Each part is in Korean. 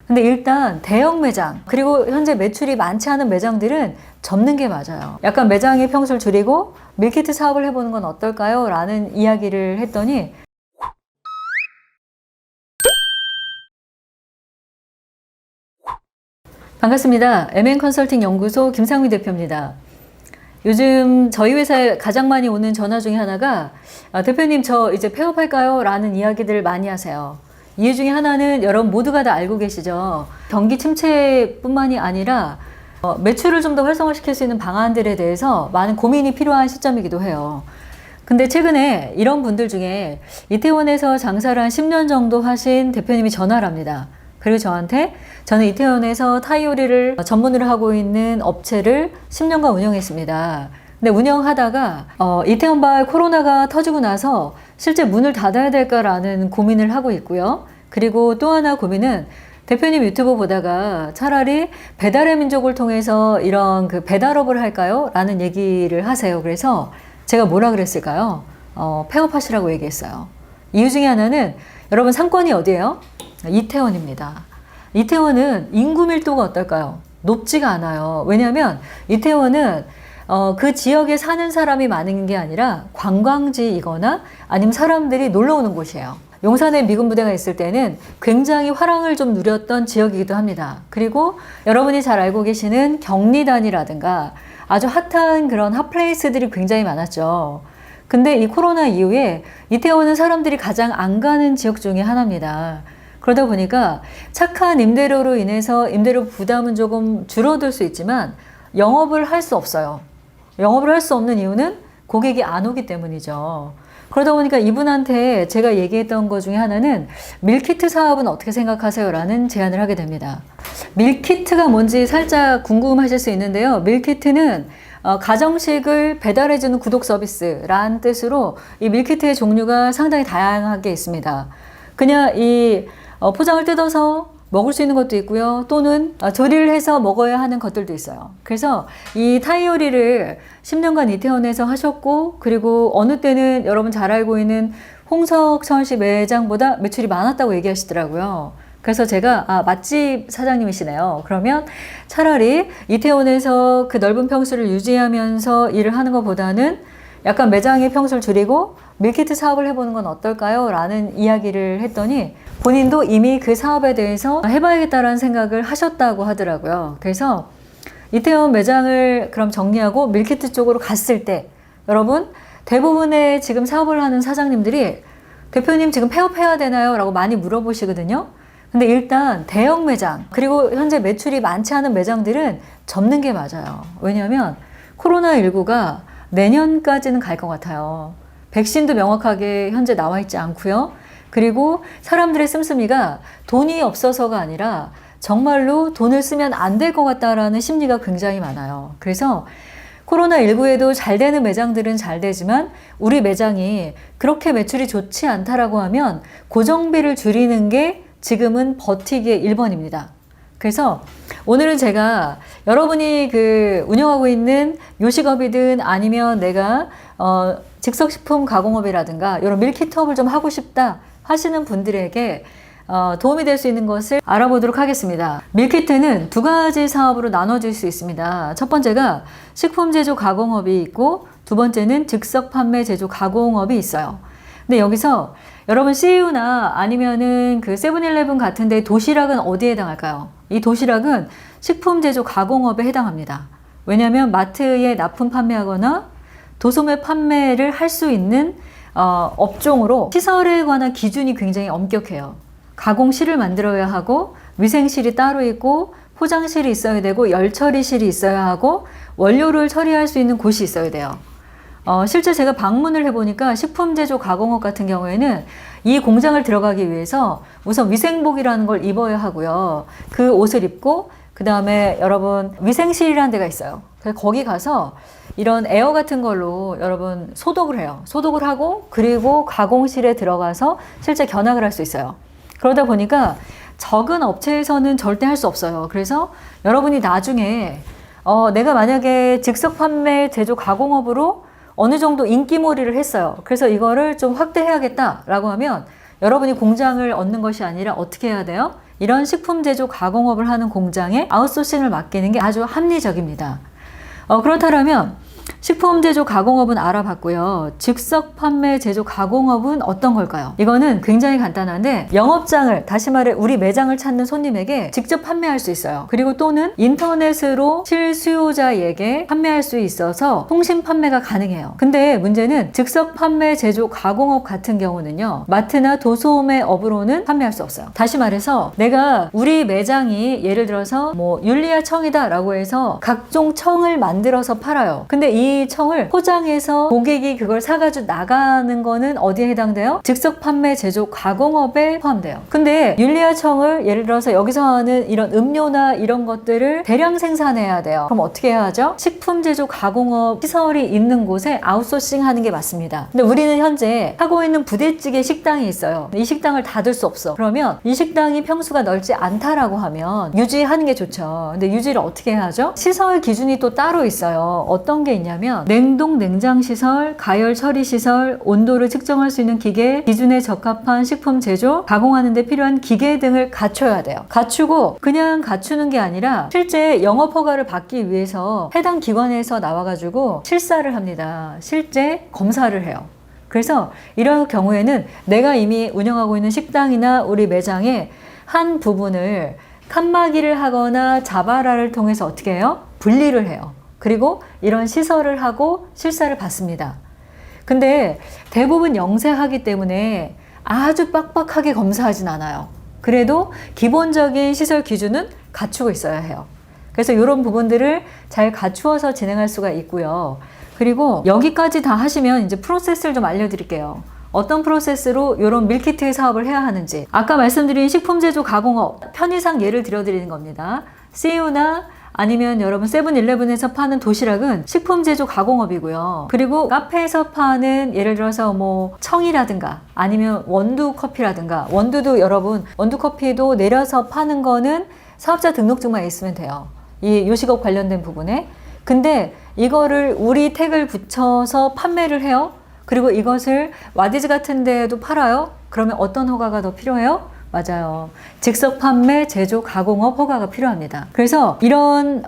근데 일단 대형 매장, 그리고 현재 매출이 많지 않은 매장들은 접는 게 맞아요. 약간 매장의 평수를 줄이고 밀키트 사업을 해보는 건 어떨까요? 라는 이야기를 했더니 반갑습니다. MN컨설팅 연구소 김상미 대표입니다. 요즘 저희 회사에 가장 많이 오는 전화 중에 하나가 대표님 저 이제 폐업할까요? 라는 이야기들을 많이 하세요. 이유 중에 하나는 여러분 모두가 다 알고 계시죠. 경기 침체뿐만이 아니라 매출을 좀 더 활성화시킬 수 있는 방안들에 대해서 많은 고민이 필요한 시점이기도 해요. 근데 최근에 이런 분들 중에 이태원에서 장사를 한 10년 정도 하신 대표님이 전화를 합니다. 그리고 저한테 저는 이태원에서 타이어리를 전문으로 하고 있는 업체를 10년간 운영했습니다. 근데 운영하다가 이태원발 코로나가 터지고 나서 실제 문을 닫아야 될까라는 고민을 하고 있고요. 그리고 또 하나 고민은 대표님 유튜브 보다가 차라리 배달의 민족을 통해서 이런 그 배달업을 할까요? 라는 얘기를 하세요. 그래서 제가 뭐라 그랬을까요? 폐업하시라고 얘기했어요. 이유 중에 하나는 여러분 상권이 어디예요? 이태원입니다. 이태원은 인구 밀도가 어떨까요? 높지가 않아요. 왜냐하면 이태원은 그 지역에 사는 사람이 많은 게 아니라 관광지이거나 아니면 사람들이 놀러 오는 곳이에요. 용산에 미군 부대가 있을 때는 굉장히 화랑을 좀 누렸던 지역이기도 합니다. 그리고 여러분이 잘 알고 계시는 경리단이라든가 아주 핫한 그런 핫플레이스들이 굉장히 많았죠. 근데 이 코로나 이후에 이태원은 사람들이 가장 안 가는 지역 중에 하나입니다. 그러다 보니까 착한 임대료로 인해서 임대료 부담은 조금 줄어들 수 있지만 영업을 할 수 없어요. 영업을 할 수 없는 이유는 고객이 안 오기 때문이죠. 그러다 보니까 이분한테 제가 얘기했던 것 중에 하나는 밀키트 사업은 어떻게 생각하세요? 라는 제안을 하게 됩니다. 밀키트가 뭔지 살짝 궁금하실 수 있는데요. 밀키트는 가정식을 배달해주는 구독 서비스라는 뜻으로 이 밀키트의 종류가 상당히 다양하게 있습니다. 그냥 이 포장을 뜯어서 먹을 수 있는 것도 있고요. 또는 조리를 해서 먹어야 하는 것들도 있어요. 그래서 이 타이어리를 10년간 이태원에서 하셨고, 그리고 어느 때는 여러분 잘 알고 있는 홍석천 씨 매장보다 매출이 많았다고 얘기하시더라고요. 그래서 제가 맛집 사장님이시네요. 그러면 차라리 이태원에서 그 넓은 평수를 유지하면서 일을 하는 것보다는 약간 매장의 평수를 줄이고 밀키트 사업을 해보는 건 어떨까요? 라는 이야기를 했더니 본인도 이미 그 사업에 대해서 해봐야겠다라는 생각을 하셨다고 하더라고요. 그래서 이태원 매장을 그럼 정리하고 밀키트 쪽으로 갔을 때 여러분 대부분의 지금 사업을 하는 사장님들이 대표님 지금 폐업해야 되나요? 라고 많이 물어보시거든요. 근데 일단 대형 매장 그리고 현재 매출이 많지 않은 매장들은 접는 게 맞아요. 왜냐하면 코로나19가 내년까지는 갈 것 같아요. 백신도 명확하게 현재 나와 있지 않고요. 그리고 사람들의 씀씀이가 돈이 없어서가 아니라 정말로 돈을 쓰면 안 될 것 같다라는 심리가 굉장히 많아요. 그래서 코로나19에도 잘 되는 매장들은 잘 되지만 우리 매장이 그렇게 매출이 좋지 않다라고 하면 고정비를 줄이는 게 지금은 버티기의 1번입니다. 그래서 오늘은 제가 여러분이 그 운영하고 있는 요식업이든 아니면 내가 즉석식품 가공업이라든가 이런 밀키트업을 좀 하고 싶다 하시는 분들에게 도움이 될 수 있는 것을 알아보도록 하겠습니다. 밀키트는 두 가지 사업으로 나눠질 수 있습니다. 첫 번째가 식품 제조 가공업이 있고 두 번째는 즉석 판매 제조 가공업이 있어요. 근데 여기서 여러분 CU나 아니면은 그 세븐일레븐 같은 데 도시락은 어디에 해당할까요? 이 도시락은 식품 제조 가공업에 해당합니다. 왜냐하면 마트에 납품 판매하거나 도소매 판매를 할 수 있는 업종으로 시설에 관한 기준이 굉장히 엄격해요. 가공실을 만들어야 하고 위생실이 따로 있고 포장실이 있어야 되고 열처리실이 있어야 하고 원료를 처리할 수 있는 곳이 있어야 돼요. 실제 제가 방문을 해보니까 식품 제조 가공업 같은 경우에는 이 공장을 들어가기 위해서 우선 위생복이라는 걸 입어야 하고요. 그 옷을 입고 그 다음에 여러분 위생실이라는 데가 있어요. 그래서 거기 가서 이런 에어 같은 걸로 여러분 소독을 해요. 소독을 하고 그리고 가공실에 들어가서 실제 견학을 할 수 있어요. 그러다 보니까 적은 업체에서는 절대 할 수 없어요. 그래서 여러분이 나중에 내가 만약에 즉석 판매 제조 가공업으로 어느 정도 인기몰이를 했어요. 그래서 이거를 좀 확대해야겠다라고 하면 여러분이 공장을 얻는 것이 아니라 어떻게 해야 돼요? 이런 식품 제조 가공업을 하는 공장에 아웃소싱을 맡기는 게 아주 합리적입니다. 그렇다면 식품 제조 가공업은 알아봤고요. 즉석 판매 제조 가공업은 어떤 걸까요? 이거는 굉장히 간단한데 영업장을, 다시 말해 우리 매장을 찾는 손님에게 직접 판매할 수 있어요. 그리고 또는 인터넷으로 실수요자에게 판매할 수 있어서 통신 판매가 가능해요. 근데 문제는 즉석 판매 제조 가공업 같은 경우는요, 마트나 도소매 업으로는 판매할 수 없어요. 다시 말해서 내가 우리 매장이 예를 들어서 뭐 율리아 청이다 라고 해서 각종 청을 만들어서 팔아요. 근데 이 청을 포장해서 고객이 그걸 사가지고 나가는 거는 어디에 해당돼요? 즉석 판매 제조 가공업에 포함돼요. 근데 율리아 청을 예를 들어서 여기서 하는 이런 음료나 이런 것들을 대량 생산해야 돼요. 그럼 어떻게 해야 하죠? 식품 제조 가공업 시설이 있는 곳에 아웃소싱 하는 게 맞습니다. 근데 우리는 현재 하고 있는 부대찌개 식당이 있어요. 이 식당을 닫을 수 없어. 그러면 이 식당이 평수가 넓지 않다라고 하면 유지하는 게 좋죠. 근데 유지를 어떻게 해야 하죠? 시설 기준이 또 따로 있어요. 어떤 게 있냐면 냉동 냉장 시설, 가열 처리 시설, 온도를 측정할 수 있는 기계, 기준에 적합한 식품 제조, 가공하는 데 필요한 기계 등을 갖춰야 돼요. 갖추고 그냥 갖추는 게 아니라 실제 영업 허가를 받기 위해서 해당 기관에서 나와가지고 실사를 합니다. 실제 검사를 해요. 그래서 이런 경우에는 내가 이미 운영하고 있는 식당이나 우리 매장의 한 부분을 칸막이를 하거나 자바라를 통해서 어떻게 해요? 분리를 해요. 그리고 이런 시설을 하고 실사를 받습니다. 근데 대부분 영세하기 때문에 아주 빡빡하게 검사하진 않아요. 그래도 기본적인 시설 기준은 갖추고 있어야 해요. 그래서 이런 부분들을 잘 갖추어서 진행할 수가 있고요. 그리고 여기까지 다 하시면 이제 프로세스를 좀 알려드릴게요. 어떤 프로세스로 이런 밀키트 사업을 해야 하는지. 아까 말씀드린 식품 제조 가공업, 편의상 예를 들어드리는 겁니다. CU나 아니면 여러분 세븐일레븐에서 파는 도시락은 식품 제조 가공업이고요. 그리고 카페에서 파는 예를 들어서 뭐 청이라든가 아니면 원두 커피라든가, 원두도 여러분 원두 커피도 내려서 파는 거는 사업자 등록증만 있으면 돼요. 이 요식업 관련된 부분에. 근데 이거를 우리 태그를 붙여서 판매를 해요. 그리고 이것을 와디즈 같은 데에도 팔아요. 그러면 어떤 허가가 더 필요해요? 맞아요. 즉석 판매, 제조, 가공업 허가가 필요합니다. 그래서 이런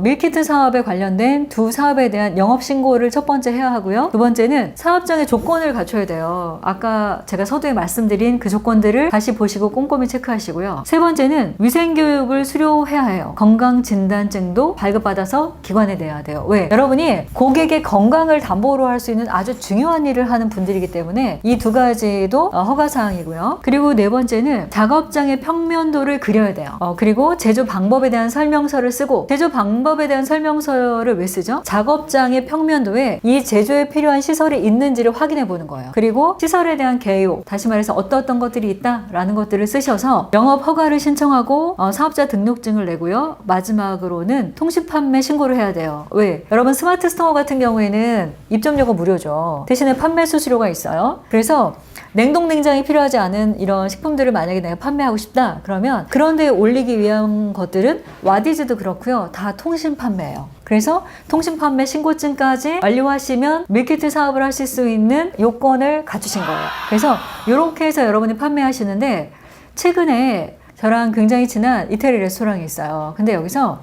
밀키트 사업에 관련된 두 사업에 대한 영업신고를 첫 번째 해야 하고요. 두 번째는 사업장의 조건을 갖춰야 돼요. 아까 제가 서두에 말씀드린 그 조건들을 다시 보시고 꼼꼼히 체크하시고요. 세 번째는 위생교육을 수료해야 해요. 건강진단증도 발급받아서 기관에 내야 돼요. 왜? 여러분이 고객의 건강을 담보로 할 수 있는 아주 중요한 일을 하는 분들이기 때문에 이 두 가지도 허가사항이고요. 그리고 네 번째는 작업장의 평면도를 그려야 돼요. 그리고 제조 방법에 대한 설명서를 쓰고, 제조 방법에 대한 설명서를 왜 쓰죠? 작업장의 평면도에 이 제조에 필요한 시설이 있는지를 확인해 보는 거예요. 그리고 시설에 대한 개요, 다시 말해서 어떤 것들이 있다라는 것들을 쓰셔서 영업 허가를 신청하고 사업자 등록증을 내고요. 마지막으로는 통신 판매 신고를 해야 돼요. 왜? 여러분 스마트 스토어 같은 경우에는 입점료가 무료죠. 대신에 판매 수수료가 있어요. 그래서 냉동 냉장이 필요하지 않은 이런 식품들을 만약에 내가 판매하고 싶다 그러면 그런 데에 올리기 위한 것들은 와디즈도 그렇고요. 다 통신 판매예요. 그래서 통신 판매 신고증까지 완료하시면 밀키트 사업을 하실 수 있는 요건을 갖추신 거예요. 그래서 이렇게 해서 여러분이 판매하시는데, 최근에 저랑 굉장히 친한 이태리 레스토랑이 있어요. 근데 여기서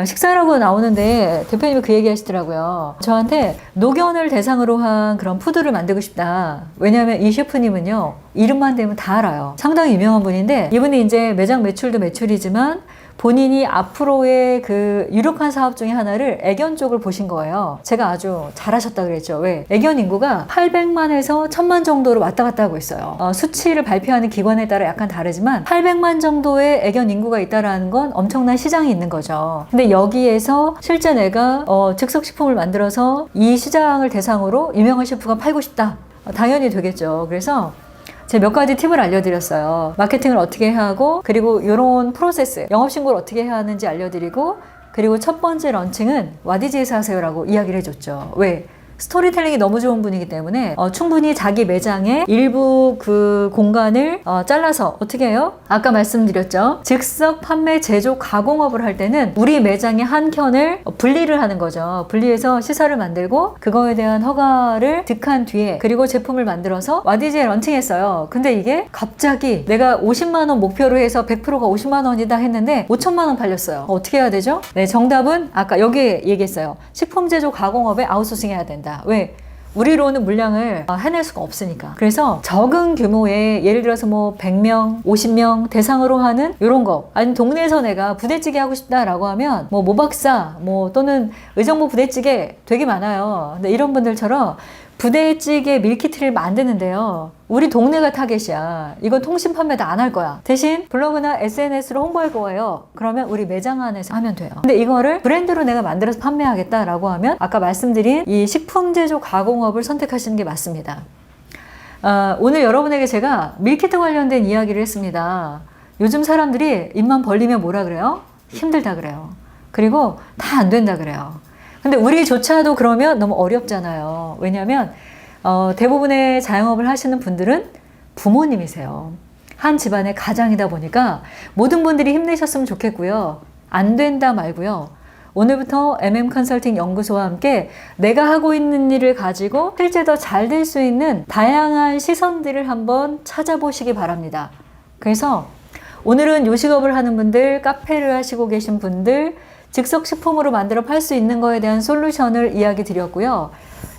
식사를 하고 나오는데 대표님이 그 얘기 하시더라고요. 저한테 노견을 대상으로 한 그런 푸드를 만들고 싶다. 왜냐하면 이 셰프님은요, 이름만 대면 다 알아요. 상당히 유명한 분인데, 이분이 이제 매장 매출도 매출이지만 본인이 앞으로의 그 유력한 사업 중에 하나를 애견 쪽을 보신 거예요. 제가 아주 잘하셨다 그랬죠. 왜? 애견 인구가 800만에서 1000만 정도로 왔다 갔다 하고 있어요. 수치를 발표하는 기관에 따라 약간 다르지만 800만 정도의 애견 인구가 있다라는 건 엄청난 시장이 있는 거죠. 근데 여기에서 실제 내가 즉석식품을 만들어서 이 시장을 대상으로 유명한 셰프가 팔고 싶다. 당연히 되겠죠. 그래서 제가 몇 가지 팁을 알려드렸어요. 마케팅을 어떻게 해야 하고, 그리고 이런 프로세스, 영업신고를 어떻게 해야 하는지 알려드리고, 그리고 첫 번째 런칭은 와디즈에서 하세요라고 이야기를 해줬죠. 왜? 스토리텔링이 너무 좋은 분이기 때문에 충분히 자기 매장의 일부 그 공간을 잘라서 어떻게 해요? 아까 말씀드렸죠. 즉석 판매 제조 가공업을 할 때는 우리 매장의 한 켠을 분리를 하는 거죠. 분리해서 시설을 만들고 그거에 대한 허가를 득한 뒤에 그리고 제품을 만들어서 YDG에 런칭했어요. 근데 이게 갑자기 내가 50만 원 목표로 해서 100%가 50만 원이다 했는데 5천만 원 팔렸어요. 어떻게 해야 되죠? 네, 정답은 아까 여기 얘기했어요. 식품 제조 가공업에 아웃소싱 해야 된다. 왜? 우리로는 물량을 해낼 수가 없으니까. 그래서 적은 규모의 예를 들어서 뭐 100명, 50명 대상으로 하는 이런 거, 아니 동네에서 내가 부대찌개 하고 싶다라고 하면 뭐 모박사 뭐 또는 의정부 부대찌개 되게 많아요. 근데 이런 분들처럼 부대찌개 밀키트를 만드는데요. 우리 동네가 타겟이야. 이건 통신 판매도 안 할 거야. 대신 블로그나 SNS로 홍보할 거예요. 그러면 우리 매장 안에서 하면 돼요. 근데 이거를 브랜드로 내가 만들어서 판매하겠다라고 하면 아까 말씀드린 이 식품 제조 가공업을 선택하시는 게 맞습니다. 오늘 여러분에게 제가 밀키트 관련된 이야기를 했습니다. 요즘 사람들이 입만 벌리면 뭐라 그래요? 힘들다 그래요. 그리고 다 안 된다 그래요. 근데 우리조차도 그러면 너무 어렵잖아요. 왜냐하면 대부분의 자영업을 하시는 분들은 부모님이세요. 한 집안의 가장이다 보니까 모든 분들이 힘내셨으면 좋겠고요. 안 된다 말고요. 오늘부터 컨설팅 연구소와 함께 내가 하고 있는 일을 가지고 실제 더 잘 될 수 있는 다양한 시선들을 한번 찾아보시기 바랍니다. 그래서 오늘은 요식업을 하는 분들, 카페를 하시고 계신 분들, 즉석 식품으로 만들어 팔 수 있는 거에 대한 솔루션을 이야기 드렸고요.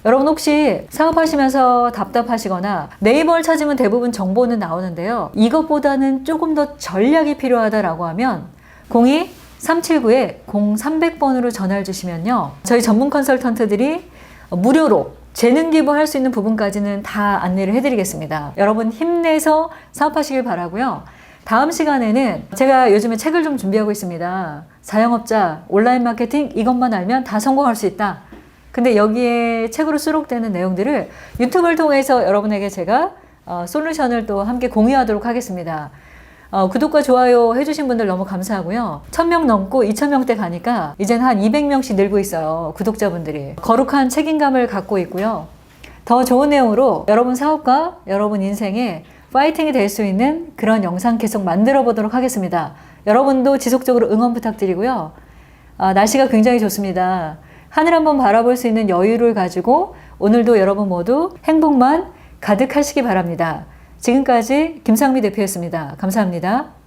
여러분 혹시 사업하시면서 답답하시거나 네이버를 찾으면 대부분 정보는 나오는데요. 이것보다는 조금 더 전략이 필요하다라고 하면 02-379-0300번으로 전화를 주시면요. 저희 전문 컨설턴트들이 무료로 재능 기부할 수 있는 부분까지는 다 안내를 해드리겠습니다. 여러분 힘내서 사업하시길 바라고요. 다음 시간에는 제가 요즘에 책을 좀 준비하고 있습니다. 자영업자, 온라인 마케팅 이것만 알면 다 성공할 수 있다. 근데 여기에 책으로 수록되는 내용들을 유튜브를 통해서 여러분에게 제가 솔루션을 또 함께 공유하도록 하겠습니다. 구독과 좋아요 해주신 분들 너무 감사하고요. 1000명 넘고 2000명대 가니까 이제는 한 200명씩 늘고 있어요. 구독자분들이. 거룩한 책임감을 갖고 있고요. 더 좋은 내용으로 여러분 사업과 여러분 인생에 파이팅이 될 수 있는 그런 영상 계속 만들어 보도록 하겠습니다. 여러분도 지속적으로 응원 부탁드리고요. 날씨가 굉장히 좋습니다. 하늘 한번 바라볼 수 있는 여유를 가지고 오늘도 여러분 모두 행복만 가득하시기 바랍니다. 지금까지 김상미 대표였습니다. 감사합니다.